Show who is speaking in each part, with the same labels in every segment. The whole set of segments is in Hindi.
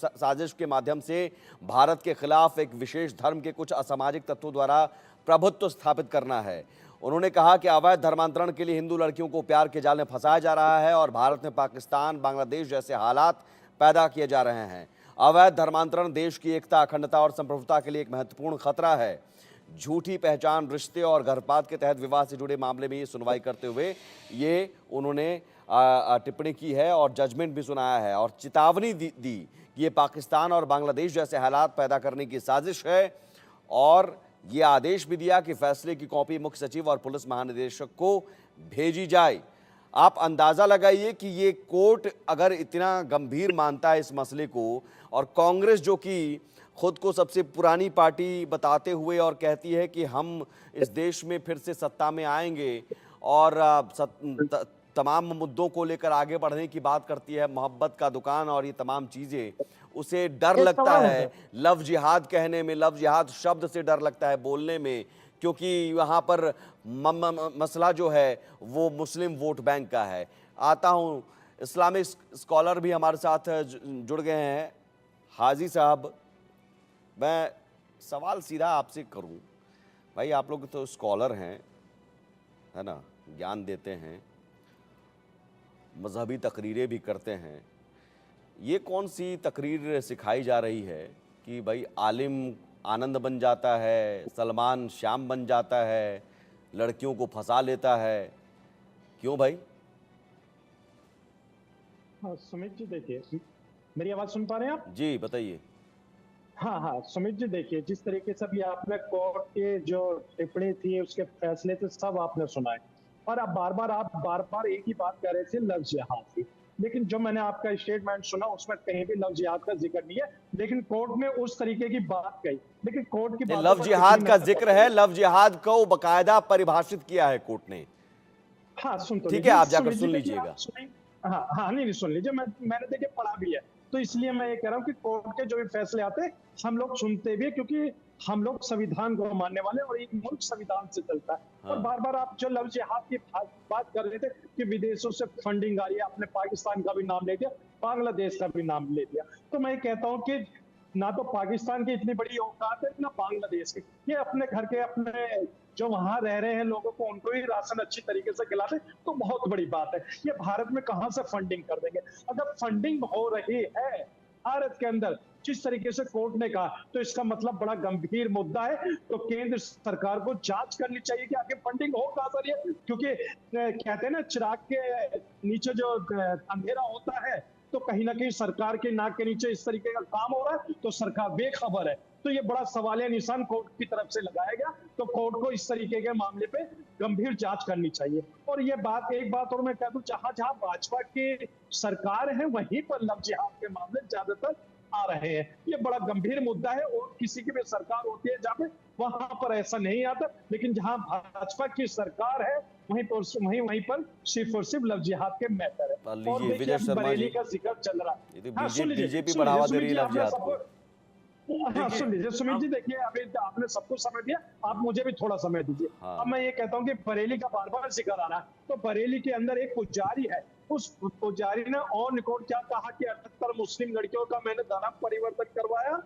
Speaker 1: साजिश के माध्यम से भारत के खिलाफ एक विशेष धर्म के कुछ असामाजिक तत्वों द्वारा प्रभुत्व स्थापित करना है। उन्होंने कहा कि अवैध धर्मांतरण के लिए हिंदू लड़कियों को प्यार के जाल में फंसाया जा रहा है और भारत में पाकिस्तान, बांग्लादेश जैसे हालात पैदा किए जा रहे हैं। अवैध धर्मांतरण देश की एकता, अखंडता और संप्रभुता के लिए एक महत्वपूर्ण खतरा है। झूठी पहचान, रिश्ते और गर्भपात के तहत विवाह से जुड़े मामले में ये सुनवाई करते हुए ये उन्होंने टिप्पणी की है और जजमेंट भी सुनाया है और चेतावनी दी कि ये पाकिस्तान और बांग्लादेश जैसे हालात पैदा करने की साजिश है। और ये आदेश भी दिया कि फैसले की कॉपी मुख्य सचिव और पुलिस महानिदेशक को भेजी जाए। आप अंदाज़ा लगाइए कि ये कोर्ट अगर इतना गंभीर मानता है इस मसले को, और कांग्रेस जो कि खुद को सबसे पुरानी पार्टी बताते हुए और कहती है कि हम इस देश में फिर से सत्ता में आएंगे और तमाम मुद्दों को लेकर आगे बढ़ने की बात करती है, मोहब्बत का दुकान और ये तमाम चीज़ें, उसे डर लगता है लव जिहाद कहने में, लव जिहाद शब्द से डर लगता है बोलने में, क्योंकि यहाँ पर मसला जो है वो मुस्लिम वोट बैंक का है। आता हूँ, इस्लामिक स्कॉलर भी हमारे साथ जुड़ गए हैं। हाजी साहब, मैं सवाल सीधा आपसे करूं, भाई आप लोग तो स्कॉलर हैं, है ना, ज्ञान देते हैं, मजहबी तकरीरें भी करते हैं, ये कौन सी तकरीर सिखाई जा रही है कि भाई आलिम आनंद बन जाता है, सलमान श्याम बन जाता है, लड़कियों को फंसा लेता है, क्यों भाई?
Speaker 2: हाँ सुमित जी, देखिए मेरी आवाज सुन पा रहे हैं आप?
Speaker 1: जी बताइए।
Speaker 2: हाँ सुमित जी, देखिए जिस तरीके से भी आपने कोर्ट के जो टिप्पणी थी, उसके फैसले थे, सब आपने सुनाए और आप बार बार एक ही बात कर रहे थे, लव जिहाद की। लेकिन जो मैंने आपका स्टेटमेंट सुना उसमें कहीं भी लव जिहाद का जिक्र नहीं है, लेकिन कोर्ट ने उस तरीके की बात कही। लेकिन कोर्ट की बात,
Speaker 1: लव जिहाद का जिक्र है, लव जिहाद को बकायदा परिभाषित किया है कोर्ट ने।
Speaker 2: हाँ सुन तो
Speaker 1: ठीक है, आप जाकर सुन लीजिएगा।
Speaker 2: हाँ नहीं सुन लीजिए, मैंने देखिए पढ़ा भी है, तो इसलिए मैं ये कह रहा हूँ कि कोर्ट के जो भी फैसले आते हैं हम लोग सुनते भी है, क्योंकि हम लोग संविधान को मानने वाले और एक मुल्क संविधान से चलता है। हाँ। और बार बार आप जो लव जिहाद की बात कर रहे थे कि विदेशों से फंडिंग आ रही है, आपने पाकिस्तान का भी नाम ले दिया, बांग्लादेश का भी नाम ले दिया, तो मैं कहता हूँ कि ना तो पाकिस्तान की इतनी बड़ी औकात है ना बांग्लादेश की। ये अपने घर के, अपने जो वहां रह रहे हैं लोगों को, उनको ही राशन अच्छी तरीके से खिलाते तो बहुत बड़ी बात है। ये भारत में कहां से फंडिंग कर देंगे? अगर फंडिंग हो रही है भारत के अंदर जिस तरीके से कोर्ट ने कहा, तो इसका मतलब बड़ा गंभीर मुद्दा है। तो केंद्र सरकार को जांच करनी चाहिए कि आगे फंडिंग हो कहां से रही है, क्योंकि कहते हैं ना चिराग के नीचे जो अंधेरा होता है, तो कहीं ना कहीं सरकार के नाक के नीचे इस तरीके का काम हो रहा है, तो सरकार बेखबर है। तो ये बड़ा सवालिया निशान कोर्ट की तरफ से लगाया गया, तो कोर्ट को इस तरीके के मामले पे गंभीर जांच करनी चाहिए। और ये बात, एक बात और मैं कह दूं, जहां जहां भाजपा की सरकार है वहीं पर लव जिहाद के मामले ज्यादातर आ रहे हैं। ये बड़ा गंभीर मुद्दा है, और किसी की भी सरकार होती है जहाँ पे, वहां पर ऐसा नहीं आता, लेकिन जहां भाजपा की सरकार है वहीं पर सिर्फ और सिर्फ लव जिहाद के मैटर है। और
Speaker 1: विजय शर्मा
Speaker 2: बरेली का जिक्र चल रहा है। हाँ सुन लीजिए,
Speaker 1: बीजेपी बढ़ावा दे रही है लव जिहाद को।
Speaker 2: हाँ सुन लीजिए सुमित जी, देखिए अभी आपने सबको समय दिया, आप मुझे भी थोड़ा समय दीजिए।
Speaker 1: हाँ।
Speaker 2: अब मैं ये कहता हूँ कि बरेली का बार बार जिक्र आ रहा है, तो बरेली के अंदर एक पुजारी है, उस पुजारी ने ऑन रिकॉर्ड क्या कहा कि 78 मुस्लिम लड़कियों का मैंने धर्म परिवर्तन करवाया,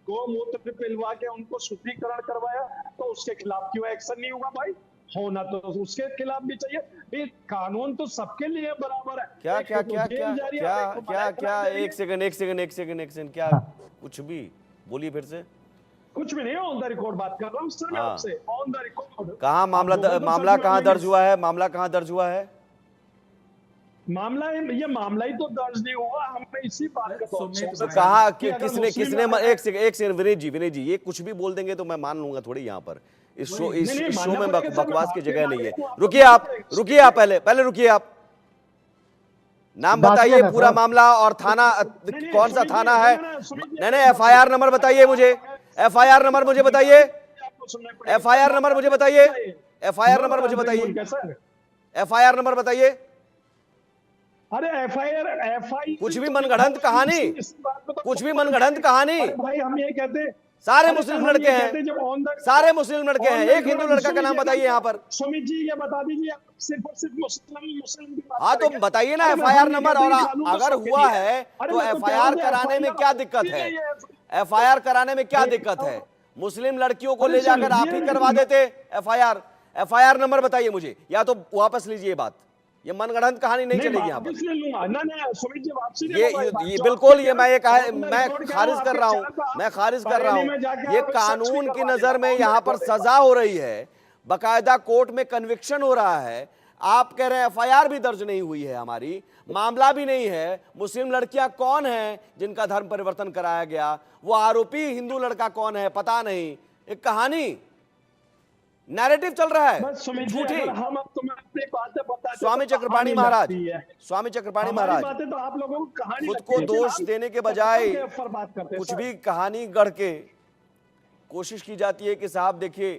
Speaker 2: गोमूत्र पिलवा के उनको शुद्धिकरण करवाया, तो उसके खिलाफ क्यों एक्शन नहीं होगा? भाई होना तो उसके खिलाफ भी चाहिए। कानून तो सबके लिए बराबर है।
Speaker 1: क्या क्या क्या क्या क्या क्या क्या एक सेकंड क्या कुछ भी बोलिए फिर से।
Speaker 2: कुछ भी नहीं, ऑन द रिकॉर्ड बात कर रहा हूँ सर मैं आपसे, ऑन द रिकॉर्ड।
Speaker 1: कहाँ मामला कहाँ दर्ज हुआ है? मामला कहाँ दर्ज हुआ है?
Speaker 2: मामला ये मामला ही तो दर्ज नहीं हुआ, हमें इसी बात का तो
Speaker 1: कहा कि किसने एक सेकंड विनय जी ये कुछ भी बोल देंगे तो मैं मान लूंगा थोड़ी। यहाँ पर इस शो में बकवास की जगह नहीं है। रुकिए आप पहले रुकिए आप। नाम बताइए, पूरा मामला और थाना कौन सा थाना है? नहीं एफआईआर नंबर बताइए मुझे, एफआईआर नंबर मुझे बताइए, एफआईआर नंबर मुझे बताइए, एफआईआर नंबर मुझे बताइए, एफआईआर नंबर बताइए।
Speaker 2: अरे एफआईआर
Speaker 1: कुछ भी मनगढ़ंत कहानी, कुछ भी मनगढ़ंत कहानी।
Speaker 2: भाई हम ये कहते हैं
Speaker 1: सारे
Speaker 2: अरे
Speaker 1: मुस्लिम
Speaker 2: हम
Speaker 1: लड़के
Speaker 2: ये
Speaker 1: हैं,
Speaker 2: कहते जब ऑन द
Speaker 1: सारे मुस्लिम लड़के हैं, एक हिंदू लड़का का
Speaker 2: सुमित
Speaker 1: नाम
Speaker 2: जी,
Speaker 1: बताइए यहाँ पर।
Speaker 2: सुमित जी ये बता दीजिए, सिर्फ और सिर्फ मुस्लिम मुस्लिम की बात
Speaker 1: हाँ तो
Speaker 2: करेंगे।
Speaker 1: बताइए ना
Speaker 2: अरे
Speaker 1: एफआईआर
Speaker 2: हम ये
Speaker 1: नंबर,
Speaker 2: कहते
Speaker 1: और
Speaker 2: हैं कि कानून तो
Speaker 1: अगर
Speaker 2: सबके
Speaker 1: हुआ
Speaker 2: लिए
Speaker 1: है
Speaker 2: अरे
Speaker 1: तो
Speaker 2: मैं तो कह रहा
Speaker 1: एफआईआर
Speaker 2: हूँ कि
Speaker 1: कराने में
Speaker 2: FIR
Speaker 1: क्या दिक्कत
Speaker 2: नहीं,
Speaker 1: है?
Speaker 2: नहीं,
Speaker 1: एफआईआर कराने में क्या
Speaker 2: ये-
Speaker 1: दिक्कत है? मुस्लिम लड़कियों को
Speaker 2: अरे
Speaker 1: ले जाकर आप ही
Speaker 2: ये-
Speaker 1: करवा देते एफआईआर। एफआईआर नंबर बताइए मुझे, या तो वापस लीजिए ये बात, ये मनगढ़ंत कहानी नहीं
Speaker 2: नहीं
Speaker 1: चलेगी यहाँ पर।
Speaker 2: वापस ले लूंगा ना ना सुमित जी वापसी नहीं
Speaker 1: ये
Speaker 2: होगा बात। जो
Speaker 1: बिल्कुल,
Speaker 2: आपके
Speaker 1: ये मैं ये कहा,
Speaker 2: ऑन द
Speaker 1: मैं
Speaker 2: रिकॉर्ड कह रहा हूँ,
Speaker 1: खारिज कर
Speaker 2: आपके
Speaker 1: रहा हूं,
Speaker 2: चैनल पर आप
Speaker 1: मैं खारिज कर रहा
Speaker 2: बरेली
Speaker 1: हूं।
Speaker 2: में जाके
Speaker 1: ये
Speaker 2: आप सच भी
Speaker 1: कानून की
Speaker 2: करवा
Speaker 1: नजर
Speaker 2: देना,
Speaker 1: में
Speaker 2: ऑन द
Speaker 1: यहाँ पर
Speaker 2: रिकॉर्ड एक बार।
Speaker 1: सजा हो रही है, बकायदा कोर्ट में कन्विक्शन हो रहा है, आप कह रहे हैं एफआईआर भी दर्ज नहीं हुई है, हमारी मामला भी नहीं है। मुस्लिम लड़कियां कौन हैं जिनका धर्म परिवर्तन कराया गया, वो आरोपी हिंदू लड़का कौन है पता नहीं, एक कहानी नैरेटिव चल रहा है
Speaker 2: बस सुमित जी
Speaker 1: झूठी।
Speaker 2: अगर हम अब तुम्हें अपनी बातें बताते
Speaker 1: स्वामी
Speaker 2: तो
Speaker 1: चक्रपाणी
Speaker 2: कहानी
Speaker 1: महाराज,
Speaker 2: लगती है।
Speaker 1: स्वामी चक्रपाणी
Speaker 2: हमारी
Speaker 1: महाराज,
Speaker 2: बातें तो आप लोगों को कहानी
Speaker 1: खुद
Speaker 2: लगती
Speaker 1: को
Speaker 2: है,
Speaker 1: दोष
Speaker 2: फिर
Speaker 1: देने के
Speaker 2: आप
Speaker 1: बजाय
Speaker 2: तथ्यों के ऊपर बात करते हैं
Speaker 1: कुछ
Speaker 2: सर।
Speaker 1: भी कहानी गढ़ के कोशिश की जाती है कि साहब देखिए